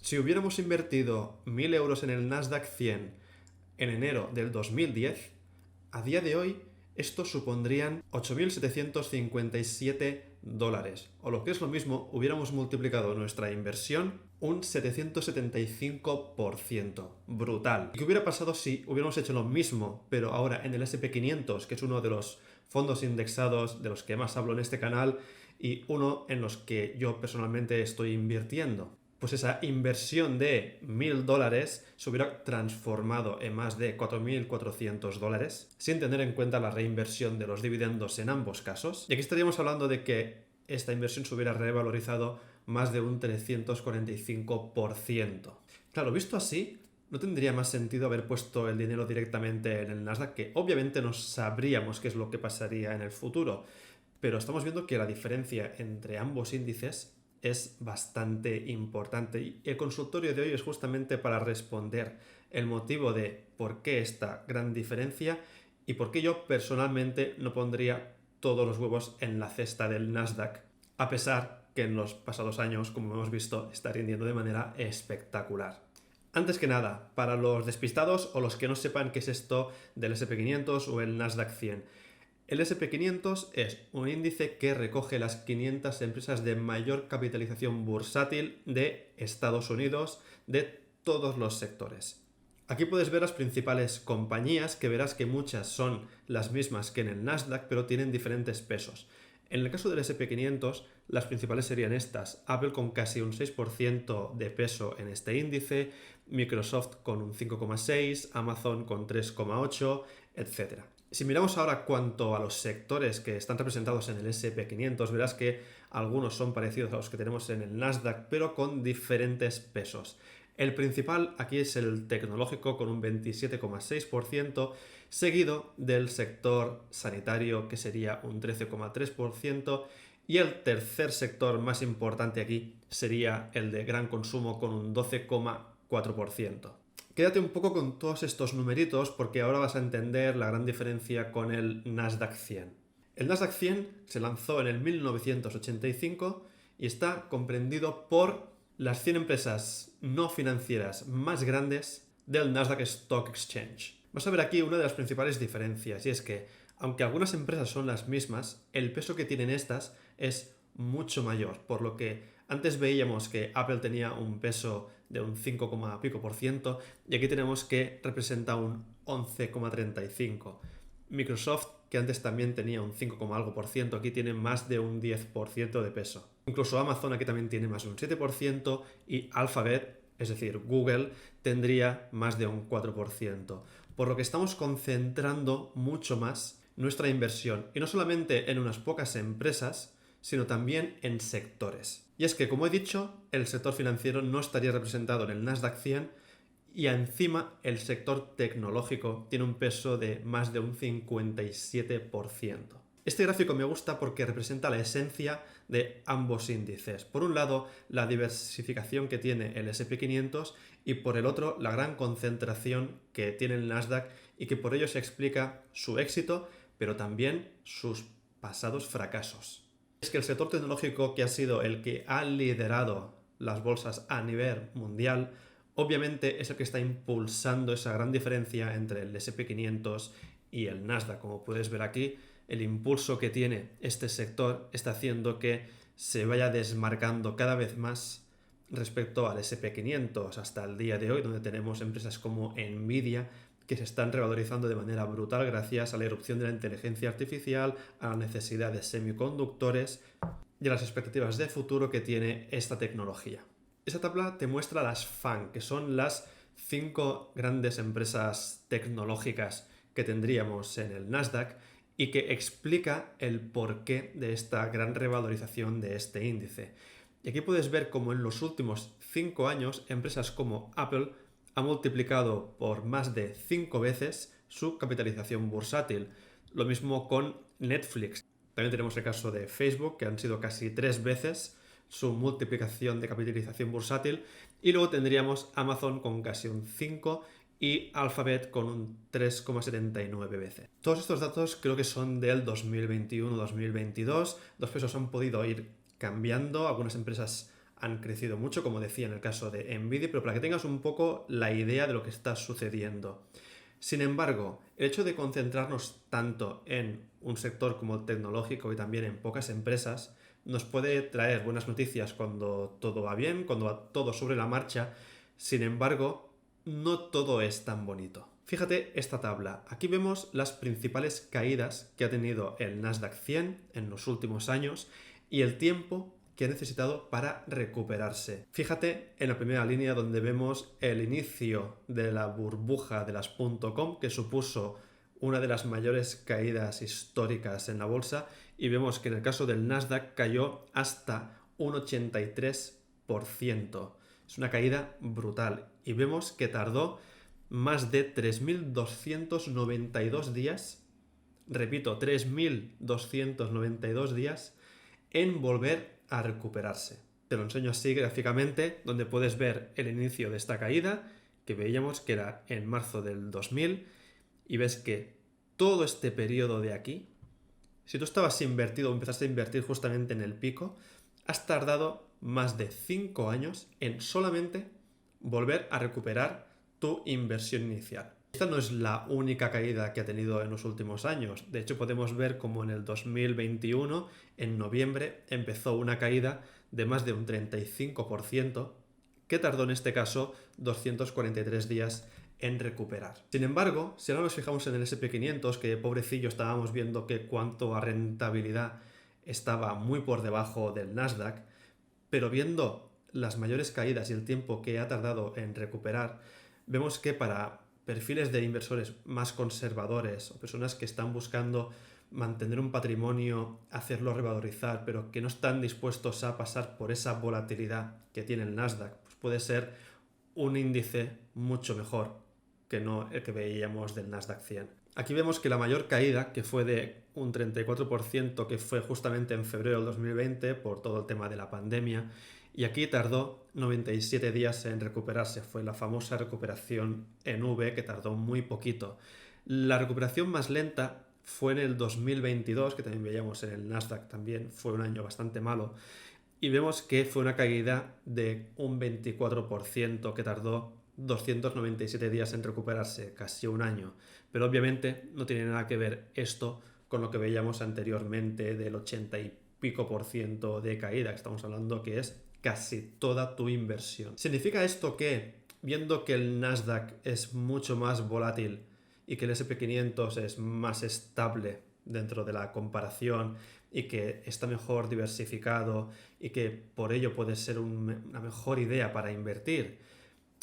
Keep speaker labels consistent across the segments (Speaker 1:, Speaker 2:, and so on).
Speaker 1: Si hubiéramos invertido 1.000 euros en el Nasdaq 100 en enero del 2010, a día de hoy esto supondrían 8.757 dólares, o lo que es lo mismo, hubiéramos multiplicado nuestra inversión un 775%. Brutal. ¿Y qué hubiera pasado si hubiéramos hecho lo mismo, pero ahora en el SP500, que es uno de los fondos indexados de los que más hablo en este canal y uno en los que yo personalmente estoy invirtiendo? Pues esa inversión de 1.000 dólares se hubiera transformado en más de 4.400 dólares, sin tener en cuenta la reinversión de los dividendos en ambos casos. Y aquí estaríamos hablando de que esta inversión se hubiera revalorizado más de un 345%. Claro, visto así, no tendría más sentido haber puesto el dinero directamente en el Nasdaq, que obviamente no sabríamos qué es lo que pasaría en el futuro, pero estamos viendo que la diferencia entre ambos índices es bastante importante y el consultorio de hoy es justamente para responder el motivo de por qué esta gran diferencia y por qué yo personalmente no pondría todos los huevos en la cesta del Nasdaq, a pesar que en los pasados años, como hemos visto, está rindiendo de manera espectacular. Antes que nada, para los despistados o los que no sepan qué es esto del SP500 o el Nasdaq 100, el SP500 es un índice que recoge las 500 empresas de mayor capitalización bursátil de Estados Unidos de todos los sectores. Aquí puedes ver las principales compañías, que verás que muchas son las mismas que en el Nasdaq, pero tienen diferentes pesos. En el caso del SP500, las principales serían estas: Apple con casi un 6% de peso en este índice, Microsoft con un 5,6%, Amazon con 3,8%, etc. Si miramos ahora cuanto a los sectores que están representados en el SP500, verás que algunos son parecidos a los que tenemos en el Nasdaq, pero con diferentes pesos. El principal aquí es el tecnológico con un 27,6%, seguido del sector sanitario, que sería un 13,3%, y el tercer sector más importante aquí sería el de gran consumo con un 12,4%. Quédate un poco con todos estos numeritos porque ahora vas a entender la gran diferencia con el Nasdaq 100. El Nasdaq 100 se lanzó en el 1985 y está comprendido por las 100 empresas no financieras más grandes del Nasdaq Stock Exchange. Vas a ver aquí una de las principales diferencias, y es que, aunque algunas empresas son las mismas, el peso que tienen estas es mucho mayor, por lo que antes veíamos que Apple tenía un peso de un 5, pico por ciento y aquí tenemos que representa un 11,35%. Microsoft, que antes también tenía un 5, algo por ciento, aquí tiene más de un 10% de peso. Incluso Amazon aquí también tiene más de un 7% y Alphabet, es decir, Google, tendría más de un 4%. Por lo que estamos concentrando mucho más nuestra inversión, y no solamente en unas pocas empresas, sino también en sectores. Y es que, como he dicho, el sector financiero no estaría representado en el Nasdaq 100 y encima el sector tecnológico tiene un peso de más de un 57%. Este gráfico me gusta porque representa la esencia de ambos índices. Por un lado, la diversificación que tiene el SP500 y por el otro, la gran concentración que tiene el Nasdaq y que por ello se explica su éxito, pero también sus pasados fracasos. Es que el sector tecnológico, que ha sido el que ha liderado las bolsas a nivel mundial, obviamente es el que está impulsando esa gran diferencia entre el SP500 y el Nasdaq. Como puedes ver aquí, el impulso que tiene este sector está haciendo que se vaya desmarcando cada vez más respecto al SP500 hasta el día de hoy, donde tenemos empresas como Nvidia que se están revalorizando de manera brutal gracias a la irrupción de la inteligencia artificial, a la necesidad de semiconductores y a las expectativas de futuro que tiene esta tecnología. Esta tabla te muestra las FANG, que son las 5 grandes empresas tecnológicas que tendríamos en el Nasdaq y que explica el porqué de esta gran revalorización de este índice. Y aquí puedes ver cómo en los últimos 5 años empresas como Apple ha multiplicado por más de 5 veces su capitalización bursátil. Lo mismo con Netflix. También tenemos el caso de Facebook, que han sido casi 3 veces su multiplicación de capitalización bursátil. Y luego tendríamos Amazon con casi un 5 y Alphabet con un 3,79 veces. Todos estos datos creo que son del 2021-2022. Los pesos han podido ir cambiando. Algunas empresas han crecido mucho, como decía en el caso de Nvidia, pero para que tengas un poco la idea de lo que está sucediendo. Sin embargo, el hecho de concentrarnos tanto en un sector como el tecnológico y también en pocas empresas nos puede traer buenas noticias cuando todo va bien, cuando va todo sobre la marcha. Sin embargo, no todo es tan bonito. Fíjate esta tabla. Aquí vemos las principales caídas que ha tenido el Nasdaq 100 en los últimos años y el tiempo que ha necesitado para recuperarse. Fíjate en la primera línea donde vemos el inicio de la burbuja de las .com, que supuso una de las mayores caídas históricas en la bolsa, y vemos que en el caso del Nasdaq cayó hasta un 83%. Es una caída brutal y vemos que tardó más de 3.292 días, repito, 3.292 días en volver a recuperarse. Te lo enseño así gráficamente, donde puedes ver el inicio de esta caída, que veíamos que era en marzo del 2000, y ves que todo este periodo de aquí, si tú estabas invertido o empezaste a invertir justamente en el pico, has tardado más de 5 años en solamente volver a recuperar tu inversión inicial. Esta no es la única caída que ha tenido en los últimos años. De hecho, podemos ver como en el 2021, en noviembre, empezó una caída de más de un 35%, que tardó en este caso 243 días en recuperar. Sin embargo, si ahora nos fijamos en el SP500, que pobrecillo estábamos viendo que cuanto a rentabilidad estaba muy por debajo del Nasdaq, pero viendo las mayores caídas y el tiempo que ha tardado en recuperar, vemos que para perfiles de inversores más conservadores o personas que están buscando mantener un patrimonio, hacerlo revalorizar, pero que no están dispuestos a pasar por esa volatilidad que tiene el Nasdaq, pues puede ser un índice mucho mejor que no el que veíamos del Nasdaq 100. Aquí vemos que la mayor caída, que fue de un 34%, que fue justamente en febrero del 2020 por todo el tema de la pandemia, y aquí tardó 97 días en recuperarse. Fue la famosa recuperación en V, que tardó muy poquito. La recuperación más lenta fue en el 2022, que también veíamos en el Nasdaq, también fue un año bastante malo, y vemos que fue una caída de un 24%, que tardó 297 días en recuperarse, casi un año. Pero obviamente no tiene nada que ver esto con lo que veíamos anteriormente del 80 y pico por ciento de caída, que estamos hablando que es casi toda tu inversión. ¿Significa esto que, viendo que el Nasdaq es mucho más volátil y que el SP500 es más estable dentro de la comparación y que está mejor diversificado y que por ello puede ser una mejor idea para invertir?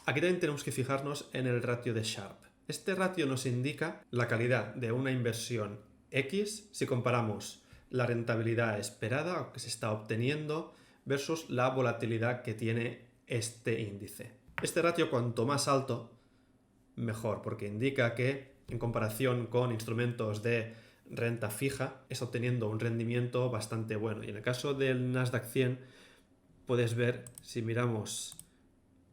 Speaker 1: Aquí también tenemos que fijarnos en el ratio de Sharpe. Este ratio nos indica la calidad de una inversión X si comparamos la rentabilidad esperada o que se está obteniendo versus la volatilidad que tiene este índice. Este ratio, cuanto más alto, mejor, porque indica que en comparación con instrumentos de renta fija está obteniendo un rendimiento bastante bueno. Y en el caso del Nasdaq 100 puedes ver, si miramos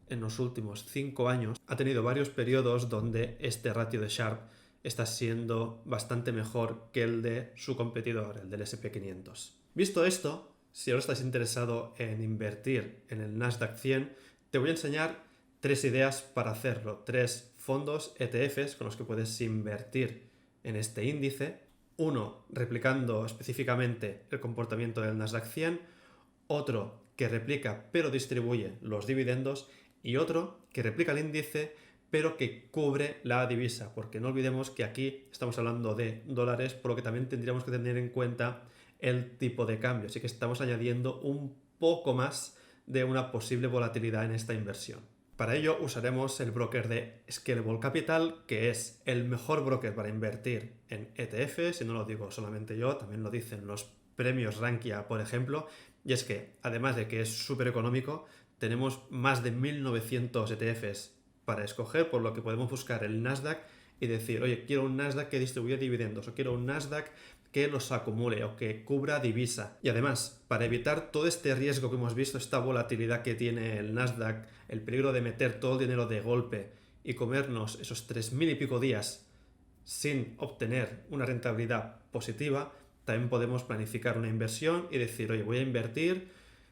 Speaker 1: en los últimos 5 años, ha tenido varios periodos donde este ratio de Sharpe está siendo bastante mejor que el de su competidor, el del SP500. Visto esto, si ahora estás interesado en invertir en el Nasdaq 100, te voy a enseñar 3 ideas para hacerlo, 3 fondos ETFs con los que puedes invertir en este índice. Uno replicando específicamente el comportamiento del Nasdaq 100, otro que replica pero distribuye los dividendos y otro que replica el índice pero que cubre la divisa, porque no olvidemos que aquí estamos hablando de dólares, por lo que también tendríamos que tener en cuenta el tipo de cambio, así que estamos añadiendo un poco más de una posible volatilidad en esta inversión. Para ello usaremos el broker de Scalable Capital, que es el mejor broker para invertir en ETFs, y no lo digo solamente yo, también lo dicen los premios Rankia, por ejemplo, y es que además de que es súper económico, tenemos más de 1900 ETFs para escoger, por lo que podemos buscar el Nasdaq y decir, oye, quiero un Nasdaq que distribuya dividendos, o quiero un Nasdaq que los acumule o que cubra divisa. Y además, para evitar todo este riesgo que hemos visto, esta volatilidad que tiene el Nasdaq, el peligro de meter todo el dinero de golpe y comernos esos 3000 y pico días sin obtener una rentabilidad positiva, también podemos planificar una inversión y decir, oye, voy a invertir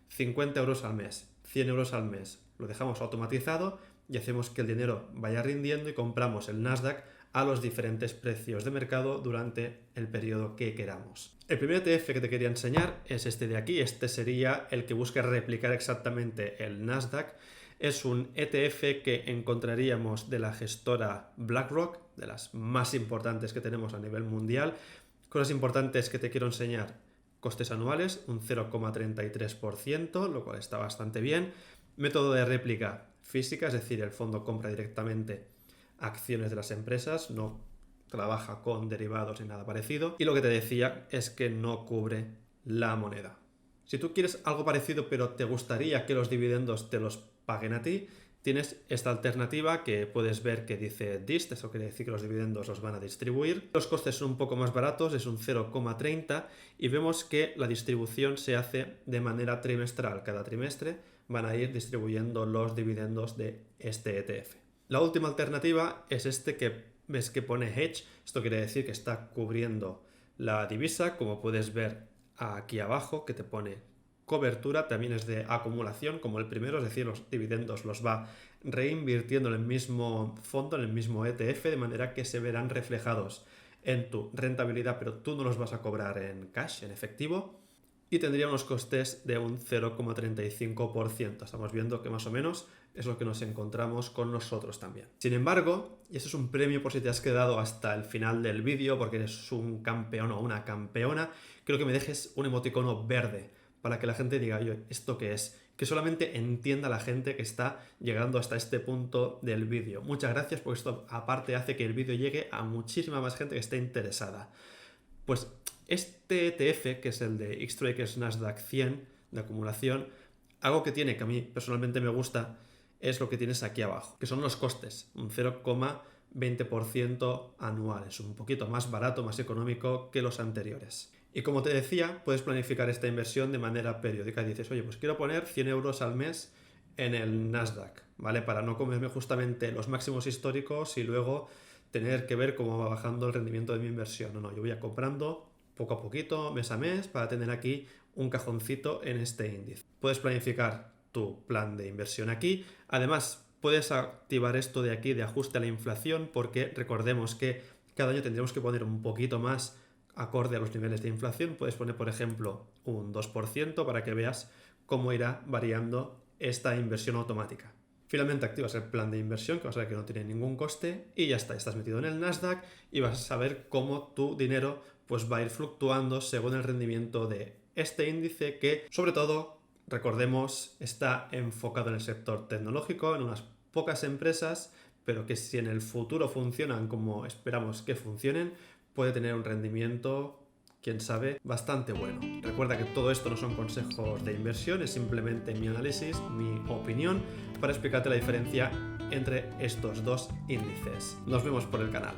Speaker 1: 50 euros al mes, 100 euros al mes. Lo dejamos automatizado y hacemos que el dinero vaya rindiendo y compramos el Nasdaq a los diferentes precios de mercado durante el periodo que queramos. El primer ETF que te quería enseñar es este de aquí. Este sería el que busca replicar exactamente el Nasdaq. Es un ETF que encontraríamos de la gestora BlackRock, de las más importantes que tenemos a nivel mundial. Cosas importantes que te quiero enseñar: costes anuales, un 0,33%, lo cual está bastante bien. Método de réplica física, es decir, el fondo compra directamente acciones de las empresas, no trabaja con derivados ni nada parecido. Y lo que te decía es que no cubre la moneda. Si tú quieres algo parecido pero te gustaría que los dividendos te los paguen a ti, tienes esta alternativa que puedes ver que dice DIST, eso quiere decir que los dividendos los van a distribuir. Los costes son un poco más baratos, es un 0,30 y vemos que la distribución se hace de manera trimestral. Cada trimestre van a ir distribuyendo los dividendos de este ETF. La última alternativa es este que ves que pone hedge, esto quiere decir que está cubriendo la divisa, como puedes ver aquí abajo, que te pone cobertura, también es de acumulación como el primero, es decir, los dividendos los va reinvirtiendo en el mismo fondo, en el mismo ETF, de manera que se verán reflejados en tu rentabilidad, pero tú no los vas a cobrar en cash, en efectivo, y tendría unos costes de un 0,35%. Estamos viendo que más o menos es lo que nos encontramos con nosotros también. Sin embargo, y eso es un premio por si te has quedado hasta el final del vídeo porque eres un campeón o una campeona, creo que me dejes un emoticono verde para que la gente diga: oye, ¿esto qué es? Que solamente entienda la gente que está llegando hasta este punto del vídeo. Muchas gracias, porque esto aparte hace que el vídeo llegue a muchísima más gente que esté interesada. Pues este ETF, que es el de Xtrackers Nasdaq 100 de acumulación, algo que tiene, que a mí personalmente me gusta, es lo que tienes aquí abajo, que son los costes, un 0,20% anual. Es un poquito más barato, más económico que los anteriores. Y como te decía, puedes planificar esta inversión de manera periódica. Dices: oye, pues quiero poner 100 euros al mes en el Nasdaq, ¿vale? Para no comerme justamente los máximos históricos y luego tener que ver cómo va bajando el rendimiento de mi inversión. No, yo voy a comprando poco a poquito, mes a mes, para tener aquí un cajoncito en este índice. Puedes planificar tu plan de inversión aquí. Además, puedes activar esto de aquí de ajuste a la inflación, porque recordemos que cada año tendremos que poner un poquito más acorde a los niveles de inflación. Puedes poner, por ejemplo, un 2% para que veas cómo irá variando esta inversión automática. Finalmente activas el plan de inversión, que vas a ver que no tiene ningún coste, y ya está, estás metido en el Nasdaq y vas a saber cómo tu dinero pues va a ir fluctuando según el rendimiento de este índice, que sobre todo, recordemos, está enfocado en el sector tecnológico, en unas pocas empresas, pero que si en el futuro funcionan como esperamos que funcionen, puede tener un rendimiento, quién sabe, bastante bueno. Recuerda que todo esto no son consejos de inversión, es simplemente mi análisis, mi opinión, para explicarte la diferencia entre estos dos índices. Nos vemos por el canal.